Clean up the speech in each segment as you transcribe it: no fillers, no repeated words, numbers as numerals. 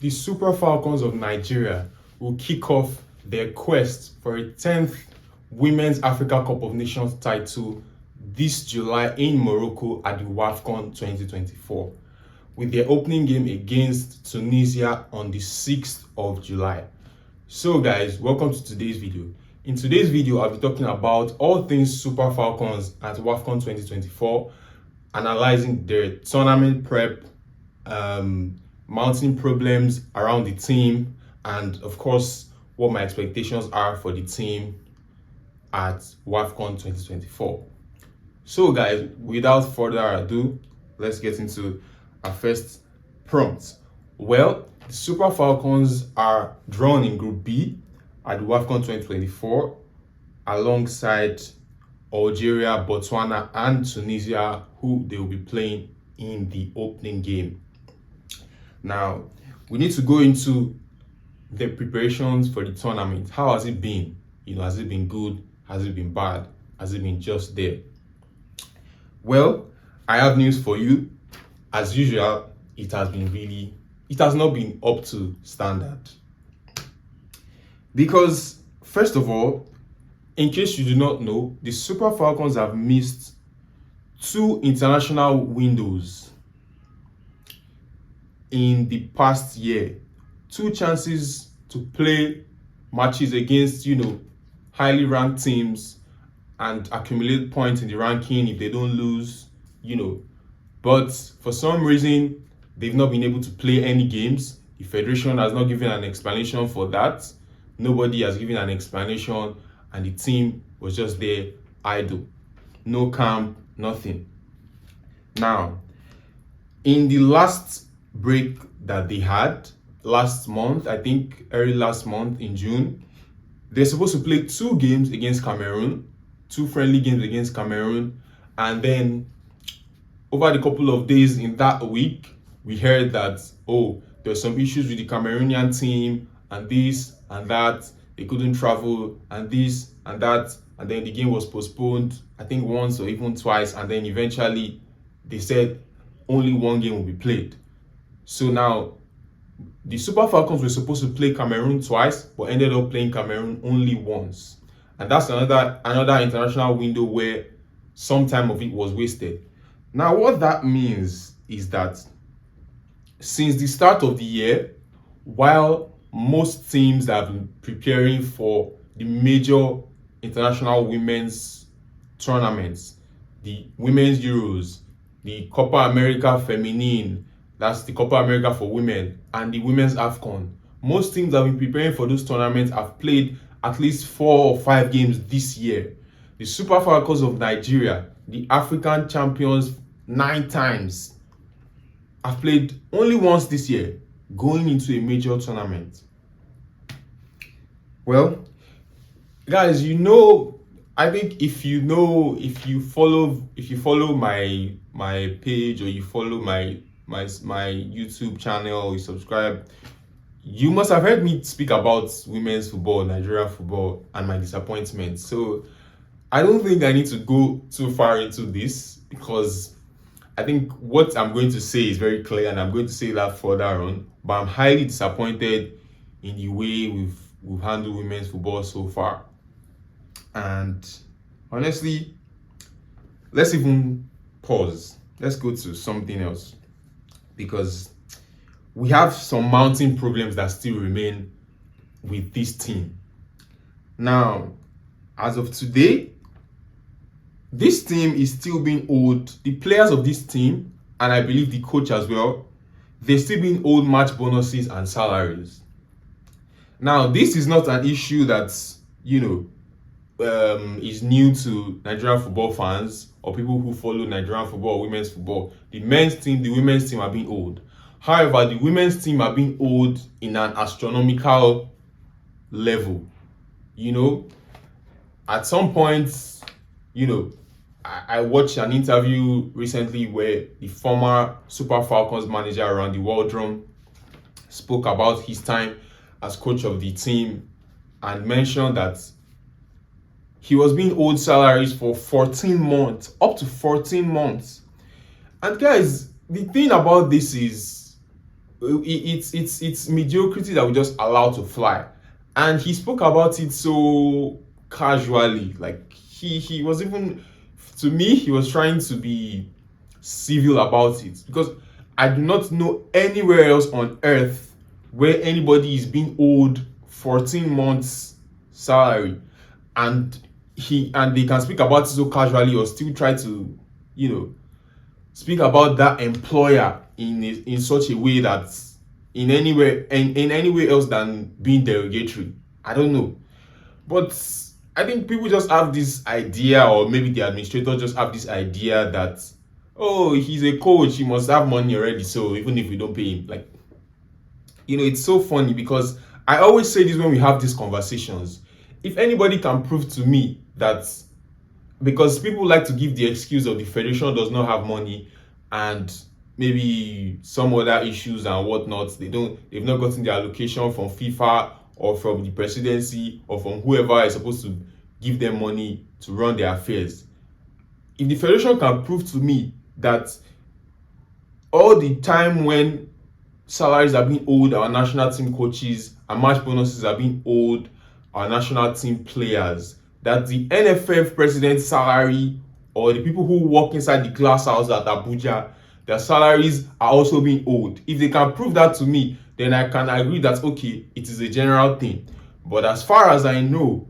The Super Falcons of Nigeria will kick off their quest for a 10th Women's Africa Cup of Nations title this July in Morocco at the WAFCON 2024, with their opening game against Tunisia on the 6th of July. So guys, welcome to today's video. In today's video, I'll be talking about all things Super Falcons at WAFCON 2024, analyzing their tournament prep, mounting problems around the team, and of course, what my expectations are for the team at WAFCON 2024. So guys, without further ado, let's get into our first prompt. Well, the Super Falcons are drawn in Group B at WAFCON 2024 alongside Algeria, Botswana, and Tunisia, who they will be playing in the opening game. Now, we need to go into the preparations for the tournament. How has it been? Has it been good? Has it been bad? Has it been just there? Well, I have news for you. As usual, it has not been up to standard. Because, first of all, in case you do not know, the Super Falcons have missed 2 international windows in the past year. 2 chances to play matches against, highly ranked teams and accumulate points in the ranking if they don't lose, But for some reason, they've not been able to play any games. The Federation has not given an explanation for that. Nobody has given an explanation, and the team was just there idle. No camp, nothing. Now, in the last break that they had last month, I think early last month in June, they're supposed to play 2 games against Cameroon, 2 friendly games against Cameroon, and then over the couple of days in that week, we heard that, there's some issues with the Cameroonian team, and this and that, they couldn't travel, and this and that, and then the game was postponed, I think once or even twice, and then eventually they said only 1 game will be played. So now, the Super Falcons were supposed to play Cameroon twice, but ended up playing Cameroon only once. And that's another international window where some time of it was wasted. Now, what that means is that since the start of the year, while most teams have been preparing for the major international women's tournaments, the Women's Euros, the Copa America Feminine, that's the Copa America for women, and the Women's AFCON, most teams that have been preparing for those tournaments have played at least 4 or 5 games this year. The Super Falcons of Nigeria, the African champions 9 times, have played only once this year, going into a major tournament. Well, guys, I think if you follow my page, or you follow my YouTube channel, you subscribe, you must have heard me speak about women's football, Nigerian football, and my disappointment. So I don't think I need to go too far into this, because I think what I'm going to say is very clear, and I'm going to say that further on. But I'm highly disappointed in the way we've handled women's football so far. And honestly, let's even pause. Let's go to something else, because we have some mounting problems that still remain with this team. Now, as of today, this team is still being owed, the players of this team, and I believe the coach as well, they're still being owed match bonuses and salaries. Now, this is not an issue that's, is new to Nigerian football fans or people who follow Nigerian football, women's football. The men's team, the women's team are being owed. However, the women's team are being owed in an astronomical level. At some point, I watched an interview recently where the former Super Falcons manager, Randy Waldrum, spoke about his time as coach of the team and mentioned that he was being owed salaries for 14 months, up to 14 months. And guys, the thing about this is, it's mediocrity that we just allow to fly. And he spoke about it so casually, like he was even, to me, he was trying to be civil about it, because I do not know anywhere else on earth where anybody is being owed 14 months salary, and they can speak about it so casually, or still try to, you know, speak about that employer in such a way that in any way else than being derogatory. I don't know. But I think people just have this idea, or maybe the administrators just have this idea that, oh, he's a coach, he must have money already, so even if we don't pay him, like, it's so funny, because I always say this when we have these conversations. If anybody can prove to me that, because people like to give the excuse of the federation does not have money, and maybe some other issues and whatnot, they've not gotten the allocation from FIFA or from the presidency or from whoever is supposed to give them money to run their affairs. If the federation can prove to me that all the time when salaries are being owed our national team coaches and match bonuses are being owed our national team players, that the NFF president's salary, or the people who work inside the glass house at Abuja, their salaries are also being owed. If they can prove that to me, then I can agree that, okay, it is a general thing. But as far as I know,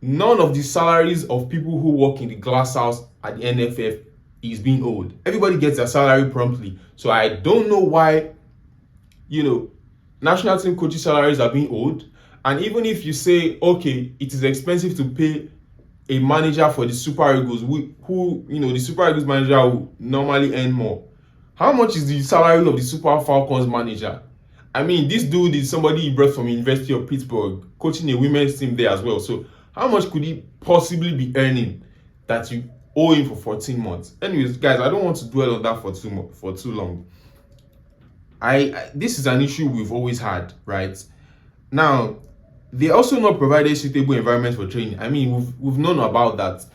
none of the salaries of people who work in the glass house at the NFF is being owed. Everybody gets their salary promptly. So I don't know why, national team coaches' salaries are being owed. And even if you say, okay, it is expensive to pay a manager for the Super Eagles, who the Super Eagles manager will normally earn more. How much is the salary of the Super Falcons manager? I mean, this dude is somebody he brought from University of Pittsburgh, coaching a women's team there as well. So how much could he possibly be earning that you owe him for 14 months? Anyways, guys, I don't want to dwell on that for too long. This is an issue we've always had, right? Now, they also not provided suitable environment for training. I mean, we've known about that.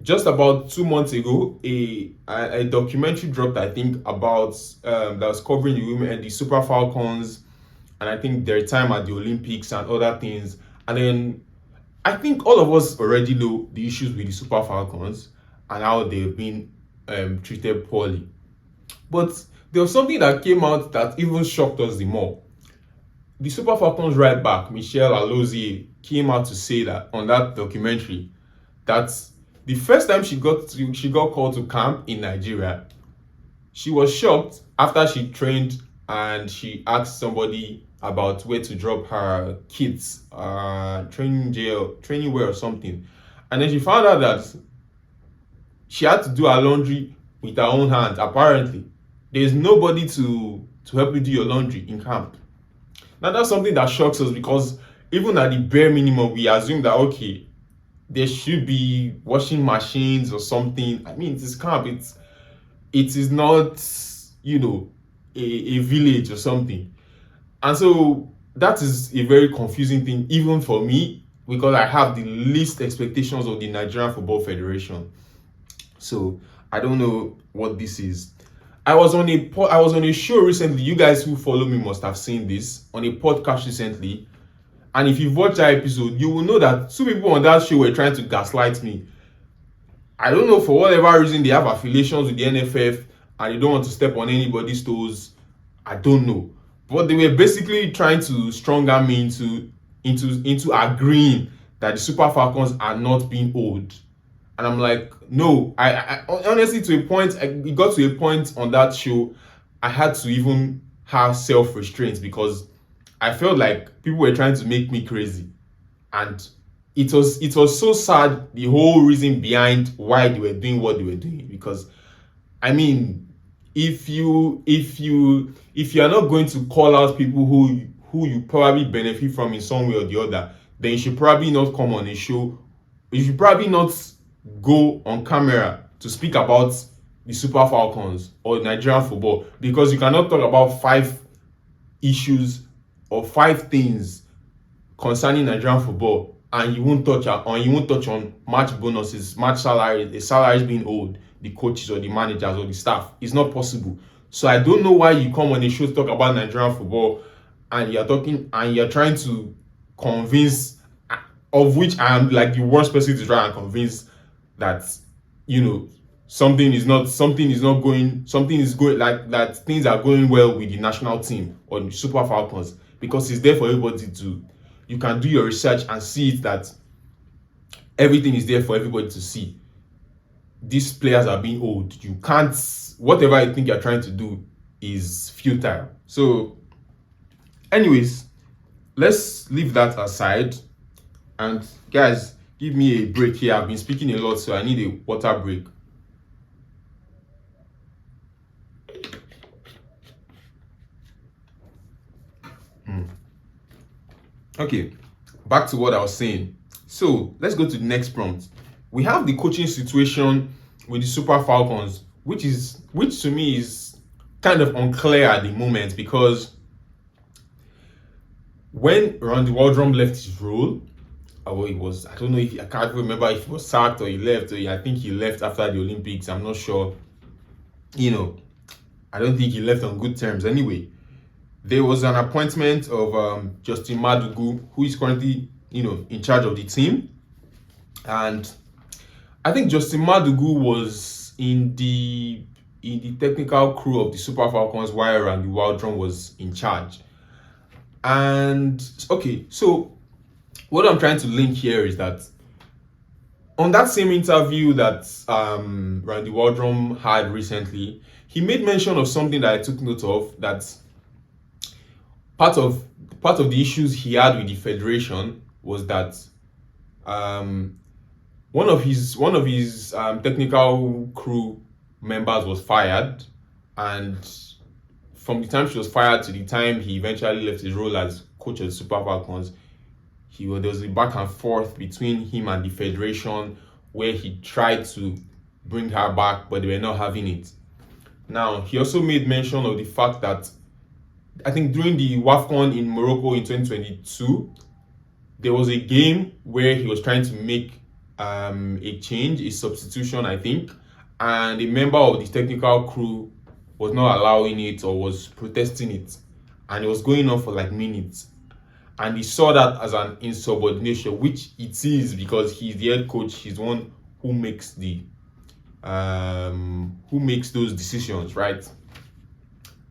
Just about 2 months ago, a documentary dropped, I think, about that was covering the women and the Super Falcons, and I think their time at the Olympics and other things. And then I think all of us already know the issues with the Super Falcons and how they've been treated poorly. But there was something that came out that even shocked us the more. The Super Falcons right back, Michelle Alozie, came out to say that on that documentary that the first time she got called to camp in Nigeria, she was shocked after she trained and she asked somebody about where to drop her kids, training wear or something. And then she found out that she had to do her laundry with her own hands. Apparently, there's nobody to help you do your laundry in camp. Now that's something that shocks us, because even at the bare minimum, we assume that, okay, there should be washing machines or something. I mean, it is camp. It is not, a village or something. And so that is a very confusing thing, even for me, because I have the least expectations of the Nigerian Football Federation. So I don't know what this is. I was on a show recently. You guys who follow me must have seen this on a podcast recently. And if you've watched that episode, you will know that two people on that show were trying to gaslight me. I don't know, for whatever reason, they have affiliations with the NFF and they don't want to step on anybody's toes. I don't know. But they were basically trying to strong arm me into agreeing that the Super Falcons are not being owed. And I'm like, no. I honestly, to a point, it got to a point on that show, I had to even have self-restraint, because I felt like people were trying to make me crazy. And it was so sad, the whole reason behind why they were doing what they were doing. Because I mean, if you are not going to call out people who you probably benefit from in some way or the other, then you should probably not come on a show. You should probably not go on camera to speak about the Super Falcons or Nigerian football, because you cannot talk about 5 issues or 5 things concerning Nigerian football and you won't touch on match bonuses, match salaries, the salaries being owed, the coaches or the managers or the staff. It's not possible. So I don't know why you come on a show to talk about Nigerian football and you're trying to convince, of which I am like the worst person to try and convince that something is not going, something is going, like that things are going well with the national team or the Super Falcons, because it's there for everybody to, you can do your research and see it, that everything is there for everybody to see. These players are being old. You can't, whatever I think you're trying to do is futile. So anyways, let's leave that aside. And guys, give me a break here. I've been speaking a lot, so I need a water break. Okay, back to what I was saying. So let's go to the next prompt. We have the coaching situation with the Super Falcons, which to me is kind of unclear at the moment, because when Randy Waldrum left his role, I don't know if, I can't remember if he was sacked or he left, or I think he left after the Olympics. I'm not sure. I don't think he left on good terms. Anyway, there was an appointment of Justin Madugu, who is currently, in charge of the team. And I think Justin Madugu was in the technical crew of the Super Falcons while Randy Waldrum was in charge. And okay, so what I'm trying to link here is that on that same interview that Randy Waldrum had recently, he made mention of something that I took note of, that part of the issues he had with the federation was that one of his technical crew members was fired, and from the time she was fired to the time he eventually left his role as coach of the Super Falcons, there was a back and forth between him and the federation, where he tried to bring her back, but they were not having it. Now, he also made mention of the fact that I think during the WAFCON in Morocco in 2022, there was a game where he was trying to make a change, a substitution, I think, and a member of the technical crew was not allowing it or was protesting it, and it was going on for like minutes. And he saw that as an insubordination, which it is, because he's the head coach, he's the one who makes those decisions, right?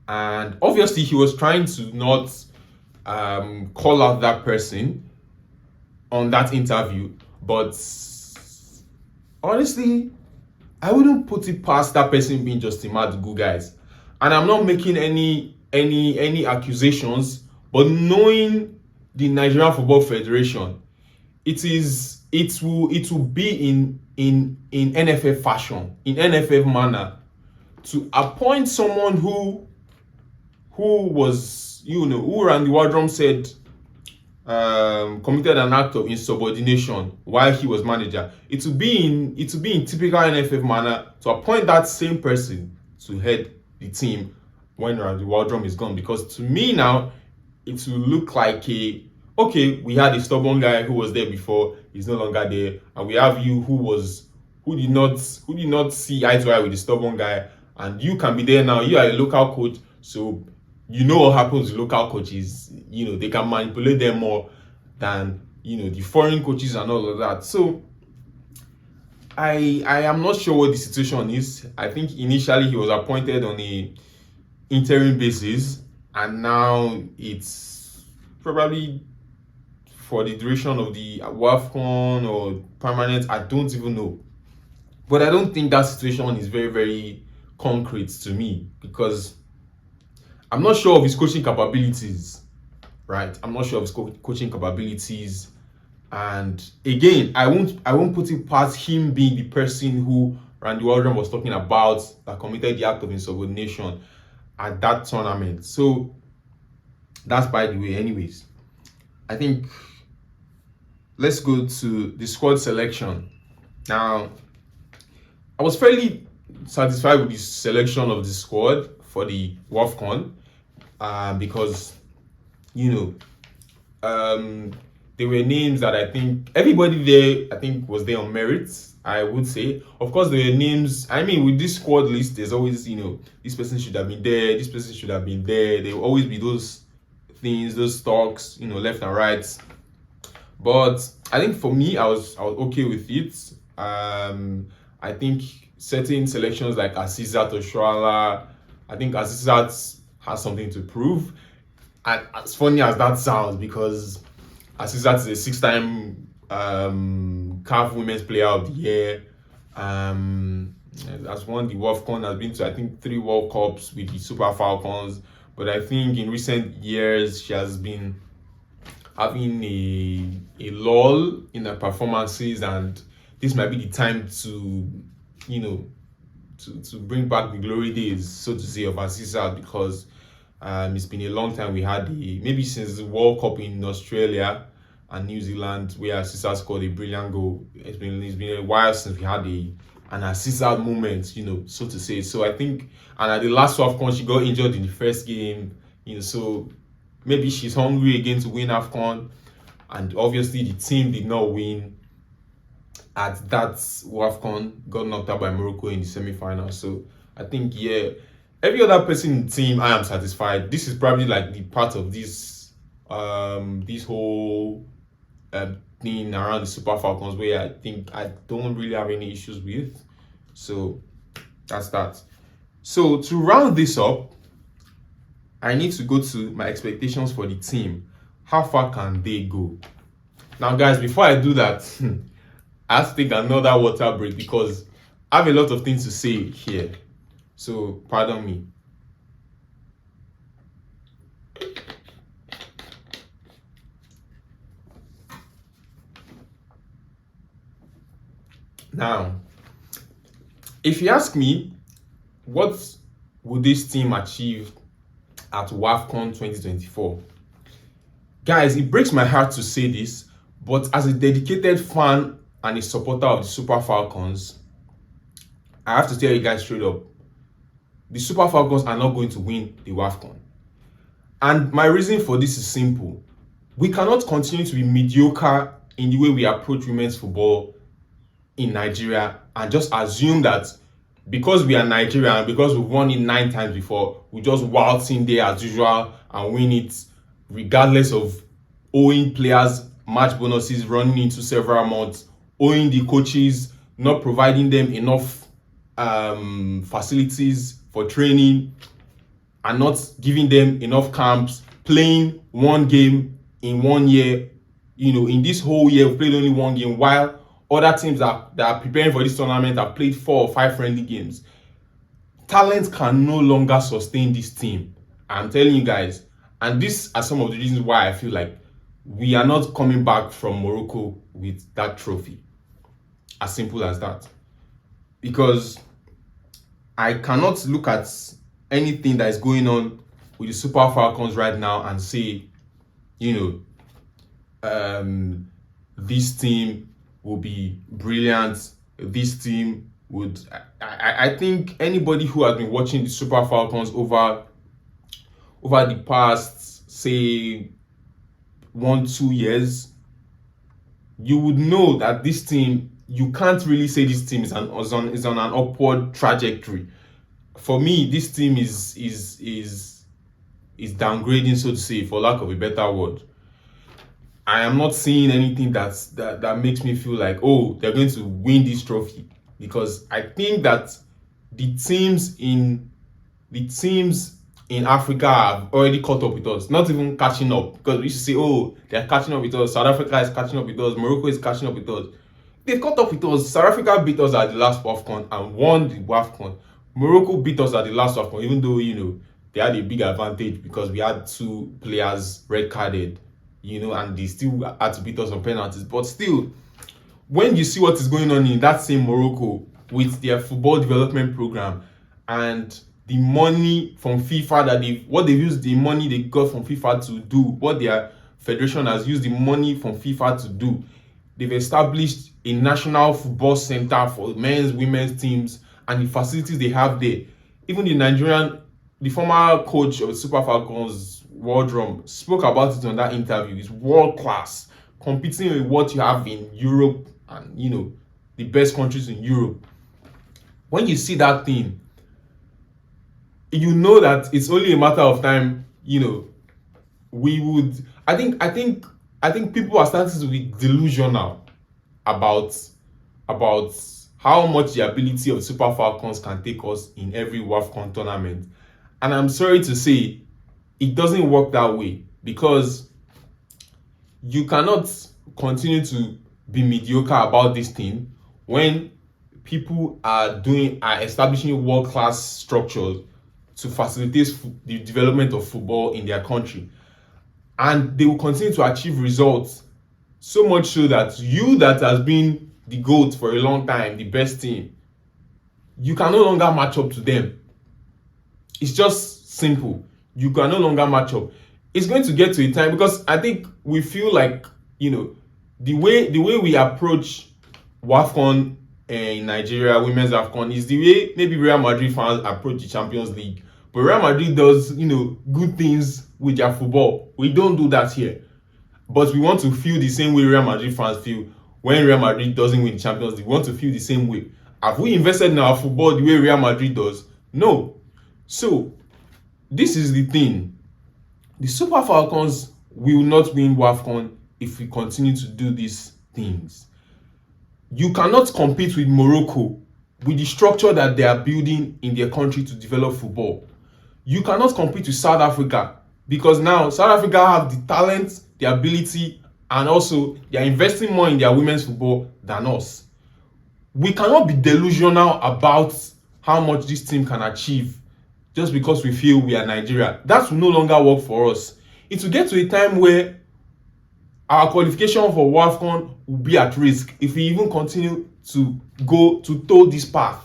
And obviously he was trying to not call out that person on that interview, but honestly, I wouldn't put it past that person being Justin Madugu, guys. And I'm not making any accusations, but knowing the Nigerian Football Federation, it will be in NFF fashion, in NFF manner, to appoint someone who was, who Randy Waldrum said committed an act of insubordination while he was manager. It will be in typical NFF manner to appoint that same person to head the team when Randy Waldrum is gone. Because to me now, it will look like we had a stubborn guy who was there before, he's no longer there, and we have you who did not see eye to eye with the stubborn guy, and you can be there now. You are a local coach, so what happens with local coaches, they can manipulate them more than the foreign coaches and all of that. So I am not sure what the situation is. I think initially he was appointed on a interim basis, and now it's probably for the duration of the WAFCON or permanent. I don't even know. But I don't think that situation is very, very concrete to me, because I'm not sure of his coaching capabilities, right? I'm not sure of his coaching capabilities. And again, I won't put it past him being the person who Randy Waldrum was talking about that committed the act of insubordination at that tournament. So that's by the way. Anyways, I think let's go to the squad selection. Now, I was fairly satisfied with the selection of the squad for the WAFCON, because there were names that I think everybody there, I think, was there on merit, I would say. Of course, there were names. I mean, with this squad list, there's always, this person should have been there, this person should have been there. There will always be those things, those talks, left and right. But I think for me, I was okay with it. I think certain selections like Asisat Oshoala, I think Asisat has something to prove. And as funny as that sounds, because Asisat is a six-time CAF Women's Player of the Year. Has won the WAFCON, has been to I think 3 World Cups with the Super Falcons. But I think in recent years she has been having a lull in her performances, and this might be the time to to bring back the glory days, so to say, of Asisat, because it's been a long time. We had maybe since the World Cup in Australia and New Zealand, where Asisat scored a brilliant goal. It's been a while since we had an Asisat moment, so to say. So I think, and at the last AFCON, she got injured in the first game, so maybe she's hungry again to win AFCON. And obviously the team did not win at that WAFCON, got knocked out by Morocco in the semi-final. So I think, yeah, every other person in the team, I am satisfied. This is probably like the part of this whole thing around the Super Falcons where I think I don't really have any issues with. So that's that. So to round this up, I need to go to my expectations for the team. How far can they go? Now, guys, before I do that, I have to take another water break because I have a lot of things to say here. So, pardon me. Now, if you ask me, what would this team achieve at WAFCON 2024? Guys, it breaks my heart to say this, but as a dedicated fan and a supporter of the Super Falcons, I have to tell you guys straight up, the Super Falcons are not going to win the WAFCON. And my reason for this is simple. We cannot continue to be mediocre in the way we approach women's football in Nigeria and just assume that because we are Nigeria and because we've won it 9 times before, we just waltz in there as usual and win it regardless of owing players match bonuses running into several months, owing the coaches not providing them enough facilities for training and not giving them enough camps, playing one game in 1 year. In this whole year, we've played only one game, while other teams that are preparing for this tournament have played 4 or 5 friendly games. Talent can no longer sustain this team. I'm telling you guys. And these are some of the reasons why I feel like we are not coming back from Morocco with that trophy. As simple as that. Because I cannot look at anything that is going on with the Super Falcons right now and say, this team will be brilliant. This team would... I think anybody who has been watching the Super Falcons over the past, say, 1-2 years, you would know that this team, you can't really say this team is on an upward trajectory. For me, this team is downgrading, so to say, for lack of a better word. I am not seeing anything that makes me feel like, oh, they're going to win this trophy, because I think that the teams in Africa have already caught up with us, not even catching up, because we used to say, oh, they're catching up with us, South Africa is catching up with us, Morocco is catching up with us. They've caught up with us. South Africa beat us at the last WAFCON and won the WAFCON. Morocco beat us at the last WAFCON, even though, they had a big advantage because we had 2 players red-carded, and they still had to beat us on penalties. But still, when you see what is going on in that same Morocco with their football development program and the money from FIFA that they've used the money they got from FIFA to do, what their federation has used the money from FIFA to do, they've established a national football center for men's, women's teams, and the facilities they have there. Even the former coach of Super Falcons, Wardrum, spoke about it on that interview. It's world class. competing with what you have in Europe and the best countries in Europe. When you see that thing, you know that it's only a matter of time. We would. I think people are starting to be delusional about how much the ability of Super Falcons can take us in every WAFCON tournament. And I'm sorry to say, it doesn't work that way, because you cannot continue to be mediocre about this thing when people are establishing world-class structures to facilitate the development of football in their country, and they will continue to achieve results, so much so that you, that has been the GOAT for a long time, the best team, you can no longer match up to them. It's just simple. You can no longer match up. It's going to get to a time, because I think we feel like the way we approach WAFCON in Nigeria, women's AFCON, is the way maybe Real Madrid fans approach the Champions League. But Real Madrid does good things with their football. We don't do that here. But we want to feel the same way Real Madrid fans feel when Real Madrid doesn't win the Champions League. We want to feel the same way. Have we invested in our football the way Real Madrid does? No. So this is the thing. The Super Falcons will not win WAFCON if we continue to do these things. You cannot compete with Morocco with the structure that they are building in their country to develop football. You cannot compete with South Africa, because now South Africa have the talent, the ability, and also they are investing more in their women's football than us. We cannot be delusional about how much this team can achieve just because we feel we are Nigeria. That will no longer work for us. It will get to a time where our qualification for WAFCON will be at risk if we even continue to go to toe this path.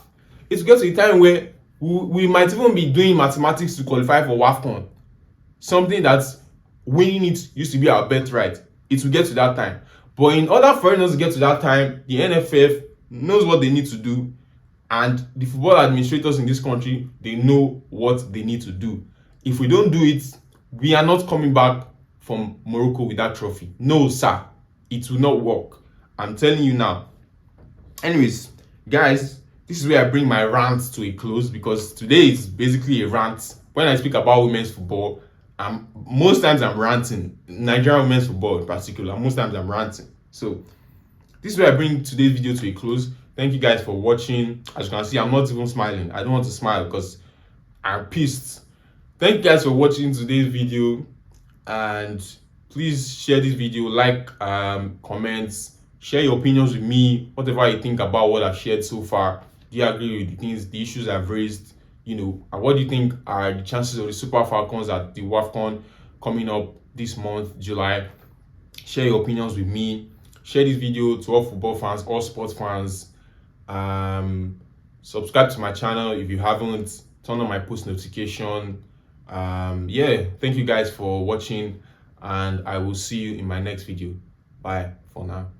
It will get to a time where we might even be doing mathematics to qualify for WAFCON. Something that's winning it used to be our birthright. It will get to that time. But in order for us to get to that time, the NFF knows what they need to do, and the football administrators in this country, they know what they need to do. If we don't do it, we are not coming back from Morocco with that trophy. No, sir. It will not work. I'm telling you now. Anyways, guys, this is where I bring my rant to a close, because today is basically a rant. When I speak about women's football, most times I'm ranting. Nigerian women's football in particular, most times I'm ranting. So this is where I bring today's video to a close. Thank you guys for watching. As you can see, I'm not even smiling. I don't want to smile because I'm pissed. Thank you guys for watching today's video, and please share this video, like, comments, share your opinions with me, whatever you think about what I've shared so far. Do you agree with the issues I've raised? And what do you think are the chances of the Super Falcons at the WAFCON coming up this month, July? Share your opinions with me. Share this video to all football fans, all sports fans. Subscribe to my channel if you haven't. Turn on my post notification. Thank you guys for watching, and I will see you in my next video. Bye for now.